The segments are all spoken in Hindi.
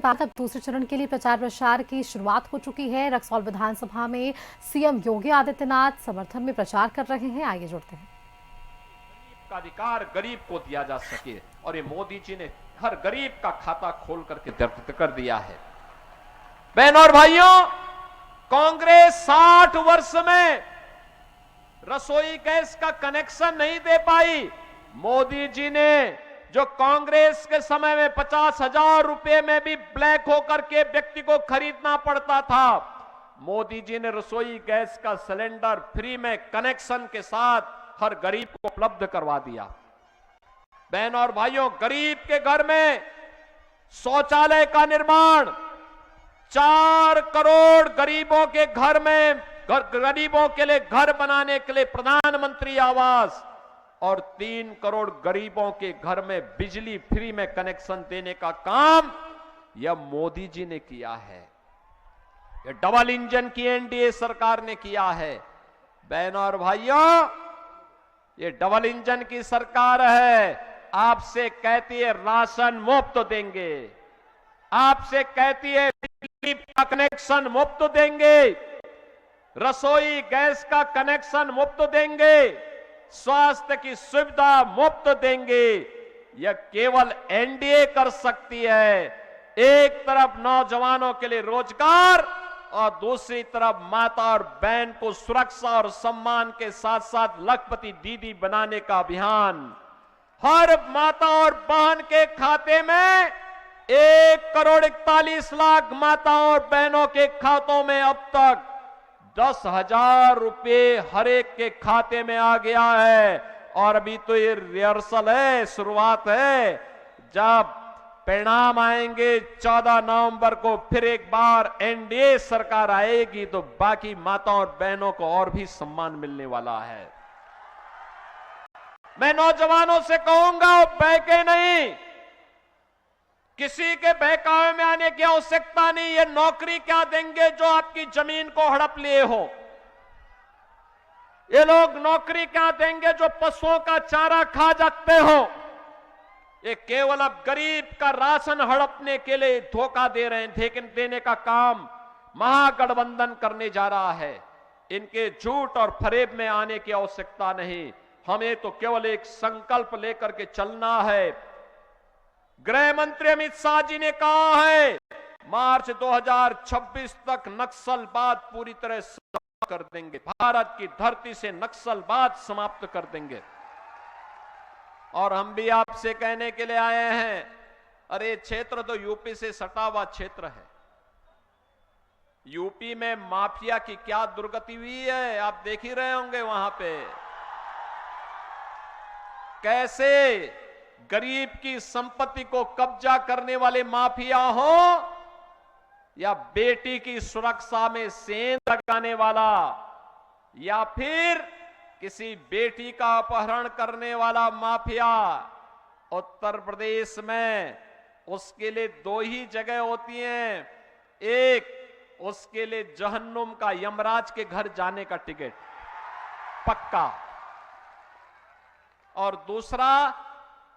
बाद अब दूसरे चरण के लिए प्रचार प्रसार की शुरुआत हो चुकी है। रक्सौल विधानसभा में सीएम योगी आदित्यनाथ समर्थन में प्रचार कर रहे हैं। आइए जुड़ते हैं। का अधिकार गरीब को दिया जा सके और ये मोदी जी ने हर गरीब का खाता खोल करके व्यक्त कर दिया है। बहनों और भाइयों, कांग्रेस 60 वर्ष में रसोई गैस का कनेक्शन नहीं दे पाई। मोदी जी ने जो कांग्रेस के समय में 50,000 रुपए में भी ब्लैक होकर के व्यक्ति को खरीदना पड़ता था, मोदी जी ने रसोई गैस का सिलेंडर फ्री में कनेक्शन के साथ हर गरीब को उपलब्ध करवा दिया। बहनों और भाइयों, गरीब के घर में शौचालय का निर्माण, 4 करोड़ गरीबों के घर में गरीबों के लिए घर बनाने के लिए प्रधानमंत्री आवास और 3 करोड़ गरीबों के घर में बिजली फ्री में कनेक्शन देने का काम यह मोदी जी ने किया है। यह डबल इंजन की एनडीए सरकार ने किया है। बहनों और भाइयों, ये डबल इंजन की सरकार है। आपसे कहती है राशन मुफ्त देंगे, आपसे कहती है बिजली का कनेक्शन मुफ्त देंगे, रसोई गैस का कनेक्शन मुफ्त देंगे, स्वास्थ्य की सुविधा मुफ्त देंगे। यह केवल एनडीए कर सकती है। एक तरफ नौजवानों के लिए रोजगार और दूसरी तरफ माता और बहन को सुरक्षा और सम्मान के साथ साथ लखपति दीदी बनाने का अभियान। हर माता और बहन के खाते में 1 करोड़ 41 लाख माता और बहनों के खातों में अब तक 10,000 रुपए हर एक के खाते में आ गया है। और अभी तो ये रिहर्सल है, शुरुआत है। जब परिणाम आएंगे 14 नवंबर को, फिर एक बार एनडीए सरकार आएगी तो बाकी माताओं और बहनों को और भी सम्मान मिलने वाला है। मैं नौजवानों से कहूंगा, बहके नहीं, किसी के बहकावे में आने की आवश्यकता नहीं। ये नौकरी क्या देंगे जो आपकी जमीन को हड़प लिए हो? ये लोग नौकरी क्या देंगे जो पशुओं का चारा खा जाते हो? ये केवल अब गरीब का राशन हड़पने के लिए धोखा दे रहे हैं, लेकिन देने का काम महागठबंधन करने जा रहा है। इनके झूठ और फरेब में आने की आवश्यकता नहीं। हमें तो केवल एक संकल्प लेकर के चलना है। गृह मंत्री अमित शाह जी ने कहा है, मार्च 2026 तक नक्सलवाद पूरी तरह समाप्त कर देंगे। भारत की धरती से नक्सलवाद समाप्त कर देंगे। और हम भी आपसे कहने के लिए आए हैं, अरे क्षेत्र तो यूपी से सटा हुआ क्षेत्र है। यूपी में माफिया की क्या दुर्गति हुई है, आप देख ही रहे होंगे। वहां पे कैसे गरीब की संपत्ति को कब्जा करने वाले माफिया हो या बेटी की सुरक्षा में सेंध लगाने वाला या फिर किसी बेटी का अपहरण करने वाला माफिया। उत्तर प्रदेश में उसके लिए 2 ही जगह होती हैं। एक, उसके लिए जहन्नुम का, यमराज के घर जाने का टिकट पक्का, और दूसरा,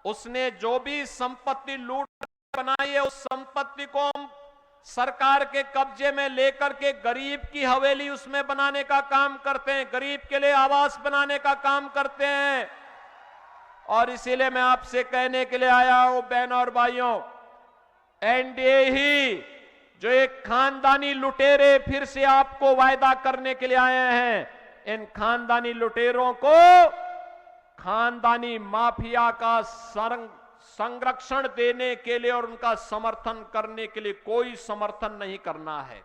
उसने जो भी संपत्ति लूट बनाई है उस संपत्ति को हम सरकार के कब्जे में लेकर के गरीब की हवेली उसमें बनाने का काम करते हैं, गरीब के लिए आवास बनाने का काम करते हैं। और इसीलिए मैं आपसे कहने के लिए आया हूं, बहनों और भाइयों, एनडीए ही जो एक खानदानी लुटेरे फिर से आपको वायदा करने के लिए आए हैं, इन खानदानी लुटेरों को खानदानी माफिया का संरक्षण देने के लिए और उनका समर्थन करने के लिए कोई समर्थन नहीं करना है।